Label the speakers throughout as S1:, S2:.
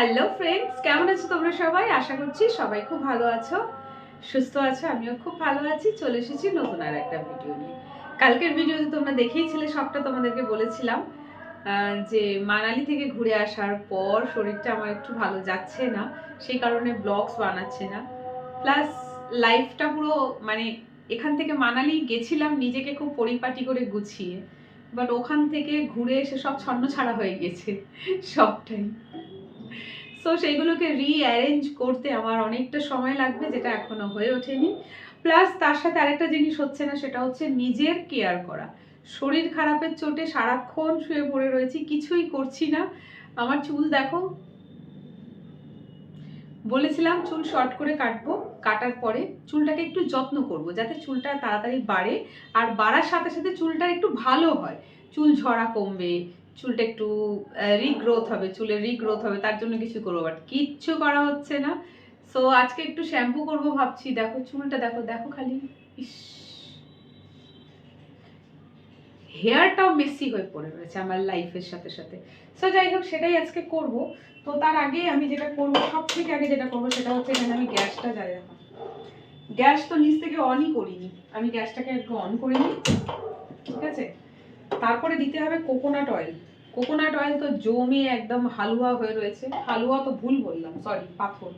S1: Hello friends, কেমন আছো তোমরা সবাই? আশা করছি সবাই খুব ভালো আছো, সুস্থ আছো। আমিও খুব ভালো আছি। চলে এসেছি নতুন আর একটা ভিডিও নিয়ে। কালকের ভিডিওতে তোমরা দেখেইছিলে, সবটা তোমাদেরকে বলেছিলাম যে মানালি থেকে ঘুরে আসার পর শরীরটা আমার একটু ভালো যাচ্ছে না, সেই কারণে ব্লগস বানাচ্ছে না। প্লাস লাইফটা পুরো মানে এখান থেকে মানালি গেছিলাম নিজেকে খুব পরিপাটি করে গুছিয়ে, বাট ওখান থেকে ঘুরে এসে সব ছন্নছাড়া হয়ে গেছে সবটাই। সো সেইগুলোকে রিঅ্যারেঞ্জ করতে আমার অনেকটা সময় লাগবে, যেটা এখনো হয়ে ওঠেনি। প্লাস তার সাথে আরেকটা জিনিস হচ্ছে না, সেটা হচ্ছে নিজের কেয়ার করা। শরীর খারাপের চোটে সারাক্ষণ শুয়ে পড়ে রয়েছি, কিছুই করছি না। আমার চুল দেখো, বলেছিলাম চুল শর্ট করে কাটবো, কাটার পরে চুলটাকে একটু যত্ন করব যাতে চুলটা তাড়াতাড়ি বাড়ে, আর বাড়ার সাথে সাথে চুলটা একটু ভালো হয়, চুল ঝরা কমবে, চুলটা একটু রিগ্রোথ হবে, চুলের রিগ্রোথ হবে, তার জন্য কিছু করবো, বাট কিচ্ছু করা হচ্ছে না। সো আজকে একটু শ্যাম্পু করবো ভাবছি। দেখো চুলটা, দেখো দেখো খালি, ইস, হেয়ারটাও মেসি হয়ে পড়ে রয়েছে আমার লাইফের সাথে সাথে। সো যাই হোক, সেটাই আজকে করব। তো তার আগে আমি যেটা করবো, সব থেকে আগে যেটা করবো সেটা হচ্ছে, এখানে আমি গ্যাসটা জ্বালিয়ে রাখা। গ্যাস তো নিচ থেকে অনই করিনি, আমি গ্যাসটাকে একটু অন করে নিই, ঠিক আছে। তারপরে দিতে হবে কোকোনাট অয়েল। কোকোনাট অয়েল তো জমে একদম হালুয়া হয়ে রয়েছে, হালুয়া তো ভুল বললাম, সরি, পাথর।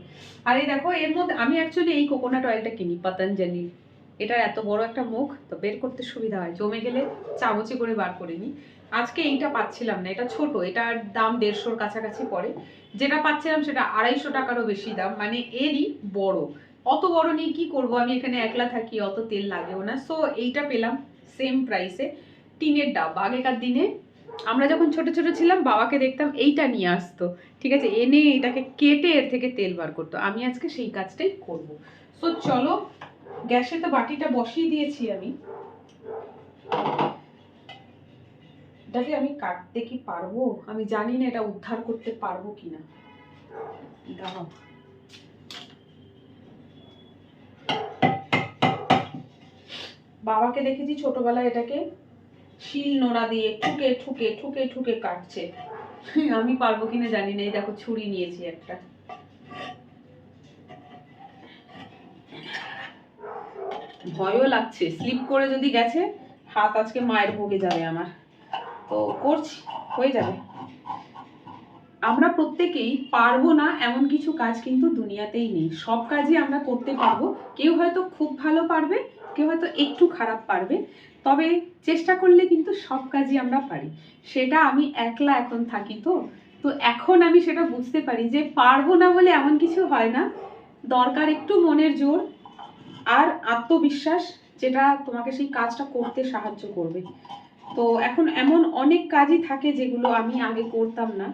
S1: আর এই দেখো, এর মধ্যে আমি অ্যাকচুয়ালি এই কোকোনাট অয়েলটা কিনি পতঞ্জলির। এটার এত বড় একটা মুখ, তো বের করতে সুবিধা হয়, জমে গেলে চামচে করে বার করে নিই। আজকে এইটা পাচ্ছিলাম না, এটা ছোট, এটার দাম 150-র কাছাকাছি পড়ে। যেটা পাচ্ছিলাম সেটা 250 টাকারও বেশি দাম, মানে এরই বড়। অত বড় নিয়ে কি করব, আমি এখানে একলা থাকি, অত তেল লাগেও না। সো এইটা পেলাম সেম প্রাইসে, টিনের ডাব। আগেকার দিনে আমরা যখন ছোট ছোট ছিলাম, বাবাকে দেখতাম এইটা নিয়ে আসতো, ঠিক আছে, এনে এটাকে কেটে এর থেকে তেল বার করতো। আমি আজকে সেই কাজটাই করব। সো চলো, গ্যাসে তো বাটিটা বসিয়ে দিয়েছি আমি। এটাকে আমি কাটতে কি পারবো, আমি জানি না এটা উদ্ধার করতে পারবো কিনা। দাঁড়াও, বাবাকে দেখেছি ছোটবেলায় এটাকে শিল নোড়া দিয়ে ঠুকে ঠুকে ঠুকে ঠুকে কাটছে। আমি পারবো কিনা জানি না। এই দেখো, ছুরি নিয়েছি একটা। ভয়ও লাগছে, স্লিপ করে যদি গেছে হাত, আজকে মায়ের ভোগে যাবে আমার। তো করছি, হয়ে যাবে। আমরা প্রত্যেকেই পারবো না এমন কিছু কাজ কিন্তু দুনিয়াতেই নেই, সব কাজই আমরা করতে পারবো। কেউ হয়তো খুব ভালো পারবে, কেউ হয়তো একটু খারাপ পারবে, তবে চেষ্টা করলে কিন্তু সব কাজই আমরা পারি। সেটা আমি একলা এখন থাকি, তো তো এখন আমি সেটা বুঝতে পারি যে পারবো না বলে এমন কিছু হয় না। দরকার একটু মনের জোর আর আত্মবিশ্বাস, যেটা তোমাকে সেই কাজটা করতে সাহায্য করবে। তো এখন এমন অনেক কাজই থাকে যেগুলো আমি আগে করতাম না,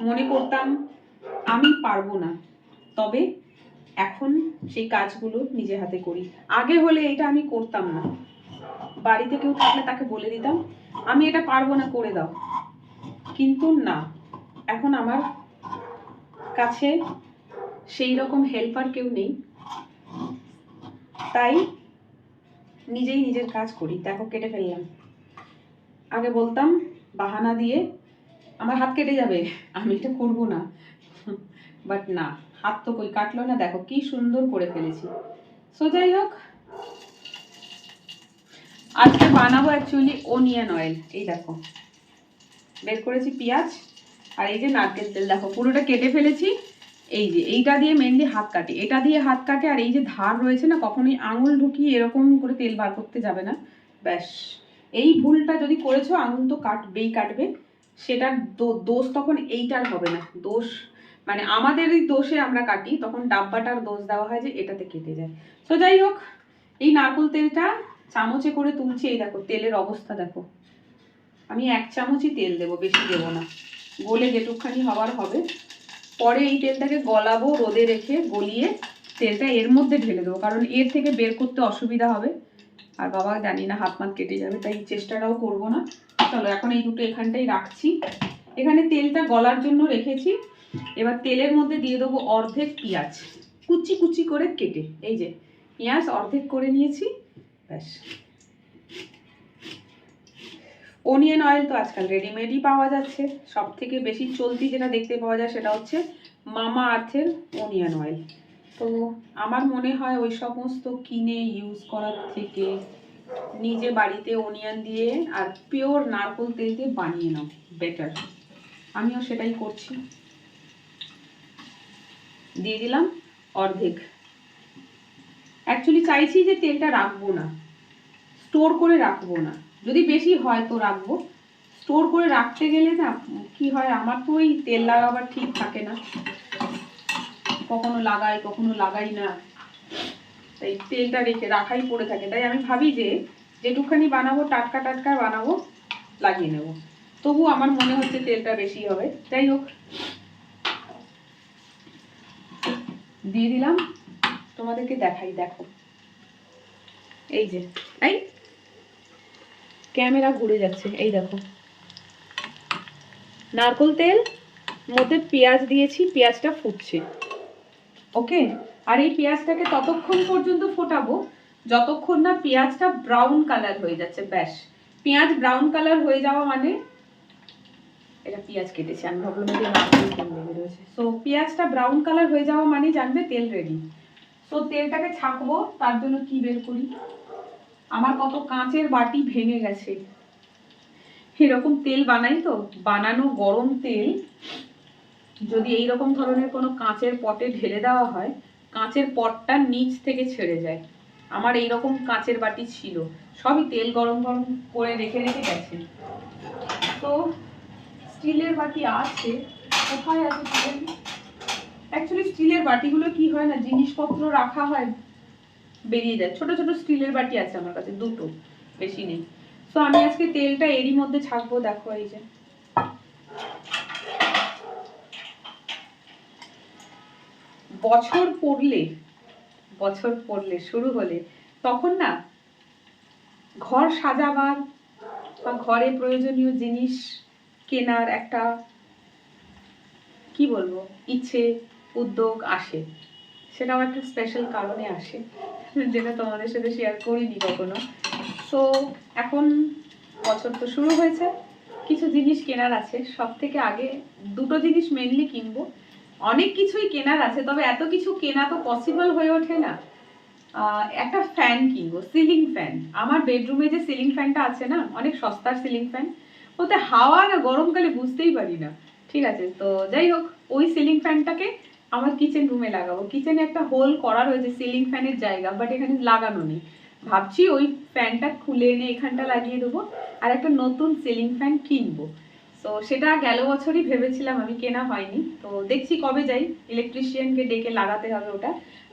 S1: মনে করতাম আমি পারবো না, তবে এখন সেই কাজগুলো নিজে হাতে করি। আগে হলে এটা আমি করতাম না, বাড়িতে কেউ থাকলে তাকে বলে দিতাম আমি এটা পারবো না, করে দাও। কিন্তু না, এখন আমার কাছে সেই রকম হেল্পার কেউ নেই, তাই নিজেই নিজের কাজ করি। দেখো, কেটে ফেললাম। আগে বলতাম বাহানা দিয়ে আমার হাত কেটে যাবে, আমি এটা করবো না, বাট না, হাত তো কই কাটলো না, দেখো কি সুন্দর করে ফেলেছি। সো যাই হোক, আজকে বানাবো অ্যাকচুয়ালি ওনিয়ন অয়েল। এই দেখো, বের করেছি পেঁয়াজ, আর এই যে নারকেল তেল, দেখো পুরোটা কেটে ফেলেছি। এই যে এইটা দিয়ে মেনলি হাত কাটে, এটা দিয়ে হাত কাটে। আর এই যে ধার রয়েছে না, কখনোই আঙুল ঢুকিয়ে এরকম করে তেল বার করতে যাবে না। ব্যাস, এই ভুলটা যদি করেছো, আঙুল তো কাটবেই কাটবে। সেটার দোষ তখন এইটার হবে না, দোষ মানে আমাদেরই দোষে আমরা কাটি, তখন ডাব্বাটার দোষ দেওয়া হয় যে এটাতে কেটে যায়। তো যাই হোক, এই নারকেল তেলটা চামচে করে তুলছি। এই দেখো তেলের অবস্থা দেখো, আমি 1 চামচই তেল দেবো, বেশি দেবো না, গলে যেটুকখানি হওয়ার হবে। পরে এই তেলটাকে গলাবো, রোদে রেখে গলিয়ে তেলটা এর মধ্যে ঢেলে দেবো, কারণ এর থেকে বের করতে অসুবিধা হবে। আর বাবা জানি না হাত মাত কেটে যাবে, তাই চেষ্টাটাও করবো না। চলো, এখন এই দুটো এখানটাই রাখছি। এখানে তেলটা গলার জন্য রেখেছি। এবার তেলের মধ্যে দিয়ে দেবো অর্ধেক পেঁয়াজ, কুচি কুচি করে কেটে। এই যে পেঁয়াজ অর্ধেক করে নিয়েছি, ব্যাস। অনিয়ন অয়েল তো আজকাল রেডিমেডই পাওয়া যাচ্ছে। সব থেকে বেশি চলতি যেটা দেখতে পাওয়া যায় সেটা হচ্ছে মামা আর্থের অনিয়ন অয়েল। তো আমার মনে হয় ওই সমস্ত কিনে ইউজ করার থেকে নিজে বাড়িতে অনিয়ন দিয়ে আর পিওর নারকেল তেল দিয়ে বানিয়ে নাও বেটার। আমিও সেটাই করছি। দিয়ে দিলাম অর্ধেক। অ্যাকচুয়ালি চাইছি যে তেলটা রাখবো না, স্টোর করে রাখবো না। যদি বেশি হয় তো রাখবো, স্টোর করে রাখতে গেলে না কি হয়, আমার তো ওই তেল লাগাবার ঠিক থাকে না, কখনো লাগাই কখনো লাগাই না, তাই তেলটা রেখে রাখাই পড়ে থাকে। তাই আমি ভাবি যে যেটুকখানি বানাবো টাটকা টাটকা বানাবো, লাগিয়ে নেব। তবু আমার মনে হচ্ছে তেলটা বেশি হবে। যাই হোক, দিয়ে দিলাম। তোমাদেরকে দেখাই, দেখো এই যে, এই ক্যামেরা ঘুরে যাচ্ছে, এই দেখো নারকেল তেল, মধ্যে পেঁয়াজ দিয়েছি, পেঁয়াজটা ফুটছে। ওকে, আর এই পেঁয়াজটাকে ততক্ষণ পর্যন্ত ফোটাবো যতক্ষণ না পেঁয়াজটা ব্রাউন কালার হয়ে যাচ্ছে। ব্যাস, পেঁয়াজ ব্রাউন কালার হয়ে যাওয়া মানে, এটা পেঁয়াজ কেটেছি আমি, ভাবলাম এটা নারকেল তেল লেগে রয়েছে। সো পেঁয়াজটা ব্রাউন কালার হয়ে যাওয়া মানে জানবে তেল রেডি। সো তেলটাকে ছাঁকবো, তার জন্য কি বের করি, আমার কত কাঁচের বাটি ভেঙে গেছে। এরকম তেল বানাই তো, বানানো গরম তেল যদি এইরকম ধরনের কোনো কাঁচের পটে ঢেলে দেওয়া হয়, কাঁচের পটটা নিচ থেকে ছেড়ে যায়। আমার এইরকম কাঁচের বাটি ছিল, সবই তেল গরম গরম করে রেখে রেখে গেছে। তো স্টিলের বাটি আছে, কোথায় আছে স্টিলের? অ্যাকচুয়ালি স্টিলের বাটিগুলো কি হয় না, জিনিসপত্র রাখা হয় বেরিয়ে যায়। ছোট ছোট স্টিলের বাটি আছে আমার কাছে, দুটো, বেশি নেই। তো আমি আজকে তেলটা এরই মধ্যে ছাঁকবো। দেখো এই যে, বছর পড়লে শুরু হলে তখন না ঘর সাজাবার বা ঘরে প্রয়োজনীয় জিনিস কেনার একটা কি বলবো ইচ্ছে, উদ্যোগ আসে। সেটাও একটা স্পেশাল কারণে আসে, যেটা তোমাদের সাথে শেয়ার করিনি কখনো। তো এখন বছর তো শুরু হয়েছে, কিছু জিনিস কেনার আছে। সব থেকে আগে দুটো জিনিস মেনলি কিনবো। অনেক কিছুই কেনার আছে, তবে এত কিছু কেনা তো পসিবল হয়ে ওঠে না। একটা ফ্যান কিনবো, সিলিং ফ্যান। আমার বেডরুমে যে সিলিং ফ্যানটা আছে না, অনেক সস্তার সিলিং ফ্যান, ওতে হাওয়া না গরমকালে বুঝতেই পারি না। ঠিক আছে, তো যাই হোক, ওই সিলিং ফ্যানটাকে আমার কিচেন রুমে লাগাবো। কিচেনে একটা হোল করা রয়েছে সিলিং ফ্যানের জায়গা, বাট এখানে লাগানো নেই। ভাবছি ওই ফ্যানটা খুলে এনে এখানটা লাগিয়ে দেবো, আর একটা নতুন সিলিং ফ্যান কিনবো। তো সেটা গেল বছরই ভেবেছিলাম আমি, কেনা হয়নি। তো দেখছি কবে যাই, ইলেকট্রিশিয়ানকে ডেকে লাগাতে হবে ওটা।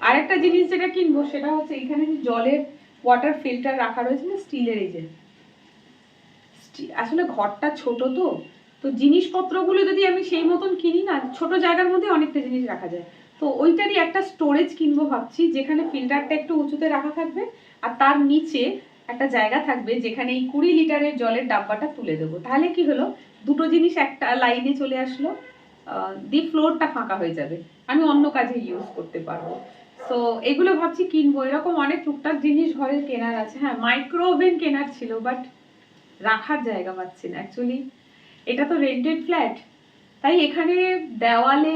S1: আর একটা জিনিস যেটা কিনবো সেটা হচ্ছে, এখানে যে জলের ওয়াটার ফিল্টার রাখা রয়েছে না স্টিলের, এই যে, আসলে ঘরটা ছোট তো, তো জিনিসপত্রগুলো যদি আমি সেই মতন কিনি না, ছোট জায়গার মধ্যে অনেকটা জিনিস রাখা যায়। তো ওইটারই একটা স্টোরেজ কিনবো ভাবছি, যেখানে ফিল্টারটা একটু উঁচুতে রাখা থাকবে, আর তার নিচে একটা জায়গা থাকবে যেখানে এই 20 লিটারের জলের ডাব্বাটা তুলে দেবো। তাহলে কি হলো, দুটো জিনিস একটা লাইনে চলে আসলো, দি ফ্লোরটা ফাঁকা হয়ে যাবে, আমি অন্য কাজে ইউজ করতে পারবো। তো এগুলো ভাবছি কিনবো। এরকম অনেক টুকটাক জিনিস ঘরে কেনার আছে। হ্যাঁ, মাইক্রো ওভেন কেনার ছিল, বাট রাখার জায়গা পাচ্ছি না। অ্যাকচুয়ালি এটা তো রেন্টেড ফ্ল্যাট, তাই এখানে দেওয়ালে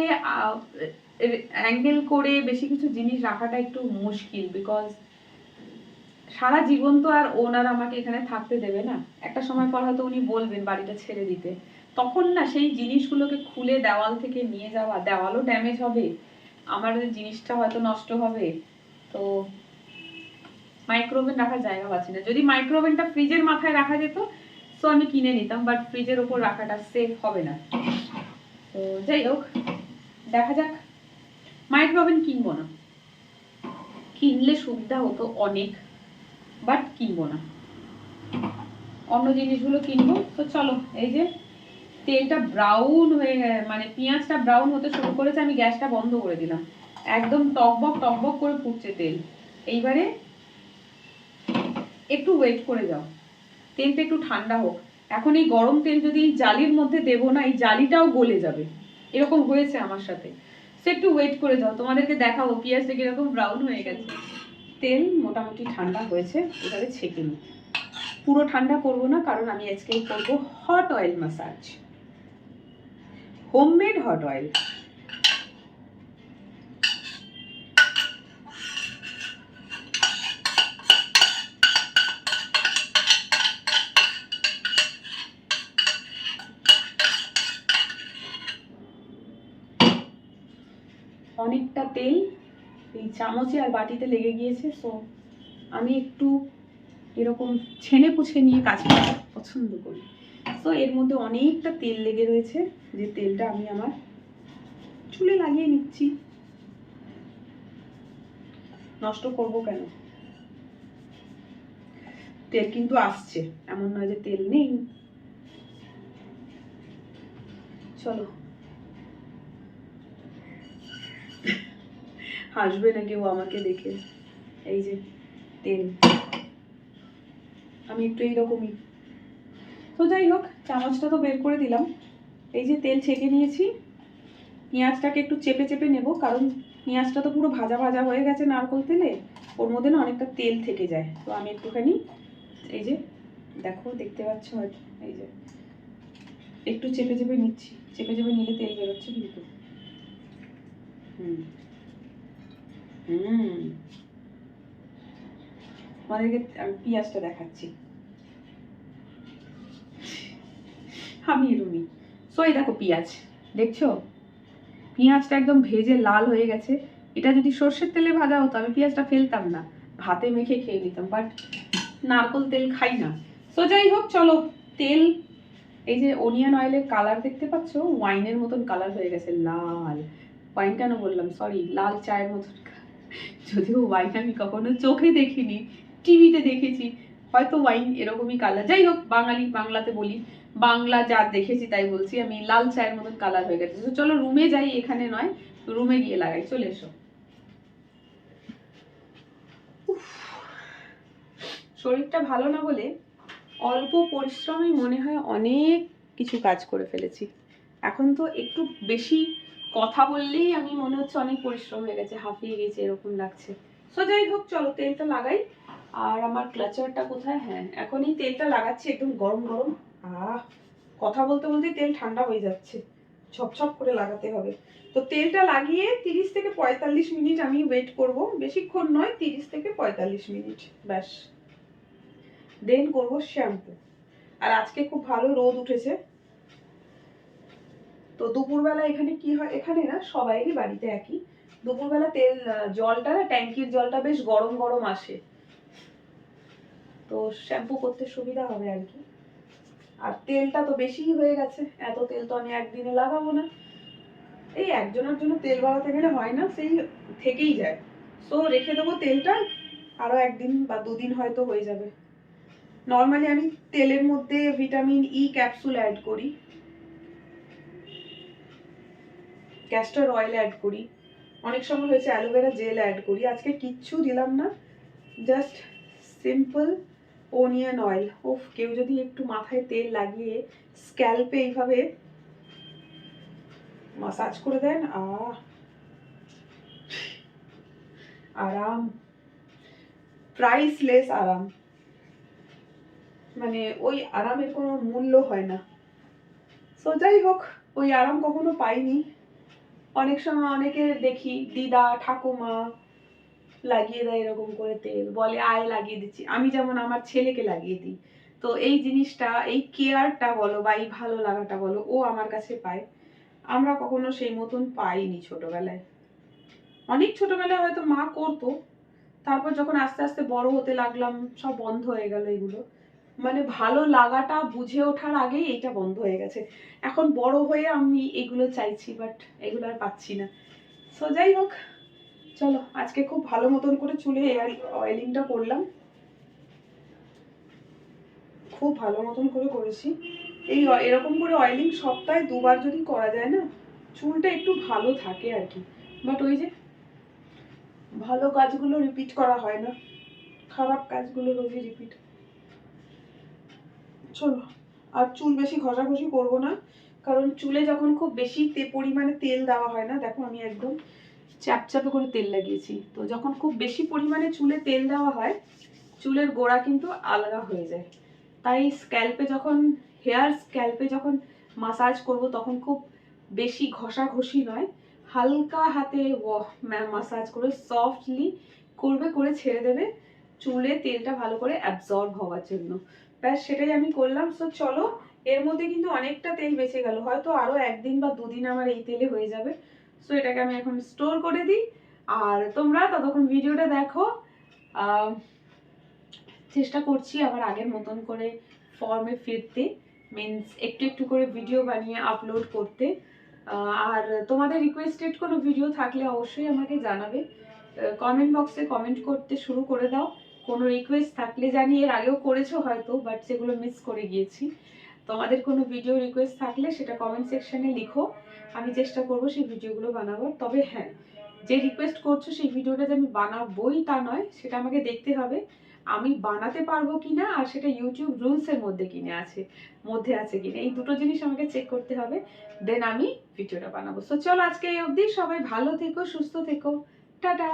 S1: অ্যাঙ্গেল করে বেশি কিছু জিনিস রাখাটা একটু মুশকিল, বিকজ সারা জীবন তো আর ওনার আমাকে এখানে থাকতে দেবে না। একটা সময় পর হয়তো উনি বলবেন বাড়িটা ছেড়ে দিতে, তখন না সেই জিনিসগুলোকে খুলে দেওয়াল থেকে নিয়ে যাওয়া, দেওয়ালও ড্যামেজ হবে, আমার জিনিসটা হয়তো নষ্ট হবে। তো মাইক্রোওভেন রাখার জায়গা পাচ্ছি না। যদি মাইক্রোওভেনটা ফ্রিজের মাথায় রাখা যেত তো আমি কিনে নিতাম, বাট ফ্রিজের ওপর রাখাটা সেফ হবে না। তো যাই হোক, দেখা যাক। মাইক্রোওভেন কিনবো না, কিনলে সুবিধা হতো অনেক, বাট কিনবো না, অন্য জিনিসগুলো কিনবো। তো চলো, এই যে তেলটা ব্রাউন হয়ে মানে পেঁয়াজটা ব্রাউন হতে শুরু করেছে, আমি গ্যাসটা বন্ধ করে দিলাম। একদম টকবক টকবক করে ফুটছে তেল। এইবারে একটু ওয়েট করে যাও, তেলটা একটু ঠান্ডা হোক। এখন এই গরম তেল যদি জালির মধ্যে দেবো না, এই জালিটাও গলে যাবে, এরকম হয়েছে আমার সাথে। সে একটু ওয়েট করে যাও, তোমাদেরকে দেখাবো পেঁয়াজটা কিরকম ব্রাউন হয়ে গেছে। তেল মোটামুটি ঠান্ডা হয়েছে, এবারে ছেঁকে নিই। পুরো ঠান্ডা করব না, কারণ আমি আজকে করব hot oil massage, homemade hot oil. অনেকটা তেল এই চামচে আর বাটিতে লেগে গিয়েছে, সো আমি একটু এরকম ছেনে পুছে নিয়ে কাজ করতে পছন্দ করি। তো এর মধ্যে অনেকটা তেল লেগে রয়েছে, যে তেলটা আমি আমার চুলে লাগিয়ে নিচ্ছি। নষ্ট করব কেন, তেল কিন্তু আসছে, এমন নয় যে তেল নেই। চলো, হাসবে না কেউ আমাকে দেখে। এই যে তেল, আমি একটু এইরকমই। তো যাই হোক, চামচটা তো বের করে দিলাম। এই যে তেল ছেঁকে নিয়েছি, পেঁয়াজটাকে একটু চেপে চেপে নেব, কারণ পেঁয়াজটা তো পুরো ভাজা ভাজা হয়ে গেছে নারকেল তেলে, ওর মধ্যে না অনেকটা তেল থেকে যায়। তো আমি একটুখানি, এই যে দেখো, দেখতে পাচ্ছ হয়তো, এই যে একটু চেপে চেপে নিচ্ছি। চেপে চেপে নিলে তেল বেরোচ্ছে কিন্তু। আমাদেরকে আমি পেঁয়াজটা দেখাচ্ছি, আমি এরুমি। সো এই দেখো পেঁয়াজ, দেখছো পেঁয়াজটা একদম ভেজে লাল হয়ে গেছে। এটা যদি সর্ষের তেলে ভাজা হতো আমি পেঁয়াজটা ফেলতাম না, ভাতে মেখে খেয়ে নিতাম, বাট নারকেল তেল খাই না। তো যাই হোক, চলো তেল, এই যে অনিয়ন অয়েলের কালার দেখতে পাচ্ছ, ওয়াইনের মতন কালার হয়ে গেছে, লাল। ওয়াইন কেন বললাম, সরি, লাল চায়ের মতন। যদিও ওয়াইন আমি কখনো চোখে দেখিনি, টিভিতে দেখেছি, হয়তো ওয়াইন এরকমই কালার। যাই হোক, বাঙালি, বাংলাতে বলি, বাংলা যা দেখেছি তাই বলছি আমি, লাল চায়ের মতন কালার হয়ে গেছে। তো চলো রুমে যাই, এখানে নয়, রুমে গিয়ে লাগাই। চলে এসো। শরীরটা ভালো না বলে অল্প পরিশ্রমে মনে হয় অনেক কিছু কাজ করে ফেলেছি। এখন তো একটু বেশি কথা বললেই আমি মনে হচ্ছে অনেক পরিশ্রম হয়ে গেছে, হাঁপিয়ে গেছে, এরকম লাগছে। সো যাই হোক, চলো তেলটা লাগাই। আর আমার ক্লাচারটা কোথায়? হ্যাঁ, এখন এই তেলটা লাগাচ্ছি, একদম গরম গরম। কথা বলতে বলতে তেল ঠান্ডা হয়ে যাচ্ছে, ছপছপ করে লাগাতে হবে। তো তেলটা লাগিয়ে 30 থেকে 45 মিনিট আমি ওয়েট করব, বেশিক্ষণ নয়, 30 থেকে 45 মিনিট ব্যাস। দেন করবো শ্যাম্পু। আর আজকে খুব ভালো রোদ উঠেছে, তো দুপুরবেলা এখানে কি হয়, এখানে না সবাইরই বাড়িতে একই, দুপুরবেলা তেল জলটা না, ট্যাঙ্কির জলটা বেশ গরম গরম আসে, তো শ্যাম্পু করতে সুবিধা হবে আর কি। আর তেলটা তো বেশিই হয়ে গেছে, এত তেল তো আমি একদিনে লাগাবো না। এই একজনের জন্য তেল বাড়াতে গেলে হয় না, সেই থেকেই যায়। তো রেখে দেবো তেলটা, আরো একদিন বা দুদিন হয়তো হয়ে যাবে। নর্মালি আমি তেলের মধ্যে ভিটামিন ই ক্যাপসুল অ্যাড করি, ক্যাস্টর অয়েল অ্যাড করি, অনেক সময় হয়েছে অ্যালোভেরা জেল অ্যাড করি। আজকে কিচ্ছু দিলাম না, জাস্ট সিম্পল অনিয়ন অয়েল। ওফ, কেউ যদি একটু মাথায় তেল লাগিয়ে স্ক্যাল্পে এইভাবে মাসাজ করে দেন, আরাম, প্রাইসলেস আরাম, মানে ওই আরামের কোনো মূল্য হয় না। সো যাই হোক, ওই আরাম কখনো পাইনি। অনেক সময় অনেকে দেখি দিদা ঠাকুমা লাগিয়ে দেয় এরকম করে তেল, বলে আয় লাগিয়ে দিচ্ছি, আমি যেমন আমার ছেলেকে লাগিয়ে দিই। তো এই জিনিসটা, এই কেয়ারটা বলো বা এই ভালো লাগাটা বলো, ও আমার কাছে পায়, আমরা কখনো সেই মতন পাইনি ছোটবেলায়। অনেক ছোটবেলায় হয়তো মা করতো, তারপর যখন আস্তে আস্তে বড় হতে লাগলাম সব বন্ধ হয়ে গেল এগুলো। মানে ভালো লাগাটা বুঝে ওঠার আগেই এটা বন্ধ হয়ে গেছে। এখন বড় হয়ে আমি এগুলো চাইছি, বাট এগুলো আর পাচ্ছি না। সো যাই হোক, চলো আজকে খুব ভালো মতন করে চুলে অয়েলিংটা করলাম, খুব ভালো মতন করে করেছি। এই এরকম করে অয়েলিং সপ্তাহে 2বার যদি করা যায় না, চুলটা একটু ভালো থাকে আর কি। বাট ওই যে ভালো কাজগুলো রিপিট করা হয় না, খারাপ কাজগুলো রোজই রিপিট। চলো, আর চুল বেশি ঘষাঘষি করবো না, কারণ চুলে যখন খুব বেশি পরিমাণে তেল দেওয়া হয় না, দেখো আমি একদম চ্যাপচ্যাপে করে তেল লাগিয়েছি, তো যখন খুব বেশি পরিমাণে চুলে তেল দেওয়া হয়, চুলের গোড়া কিন্তু আলগা হয়ে যায়। তাই হেয়ার স্ক্যাল্পে যখন মাসাজ করব তখন খুব বেশি ঘষাঘষি নয়, হালকা হাতে মাসাজ করে সফটলি করে ছেড়ে দেবে চুলে তেলটা ভালো করে অ্যাবজর্ব হওয়ার জন্য। ব্যাস সেটাই আমি করলাম। সো চলো, এর মধ্যে কিন্তু অনেকটা তেল বেঁচে গেল, হয়তো আরো একদিন বা দুদিন আমার এই তেলে হয়ে যাবে। সো এটাকে আমি এখন স্টোর করে দিই, আর তোমরা ততক্ষণ ভিডিওটা দেখো। চেষ্টা করছি আবার আগের মতন করে ফর্মে ফিরতে, মিনস একটু একটু করে ভিডিও বানিয়ে আপলোড করতে। আর তোমাদের রিকোয়েস্টেড কোনো ভিডিও থাকলে অবশ্যই আমাকে জানাবে, কমেন্ট বক্সে কমেন্ট করতে শুরু করে দাও। কোনো রিকোয়েস্ট থাকলে, জানি এর আগেও করেছো হয়তো, বাট সেগুলো মিস করে গিয়েছি। তোমাদের কোনো ভিডিও রিকোয়েস্ট থাকলে সেটা কমেন্ট সেকশনে লিখো, আমি চেষ্টা করবো সেই ভিডিওগুলো বানাবার। তবে হ্যাঁ, যে রিকোয়েস্ট করছো সেই ভিডিওটা যে আমি বানাবোই তা নয়, সেটা আমাকে দেখতে হবে আমি বানাতে পারবো কিনা, আর সেটা ইউটিউব রুলসের মধ্যে আছে কিনা, এই দুটো জিনিস আমাকে চেক করতে হবে, দেন আমি ভিডিওটা বানাবো। সো চলো, আজকে এই অবধি। সবাই ভালো থেকো, সুস্থ থেকো, টাটা।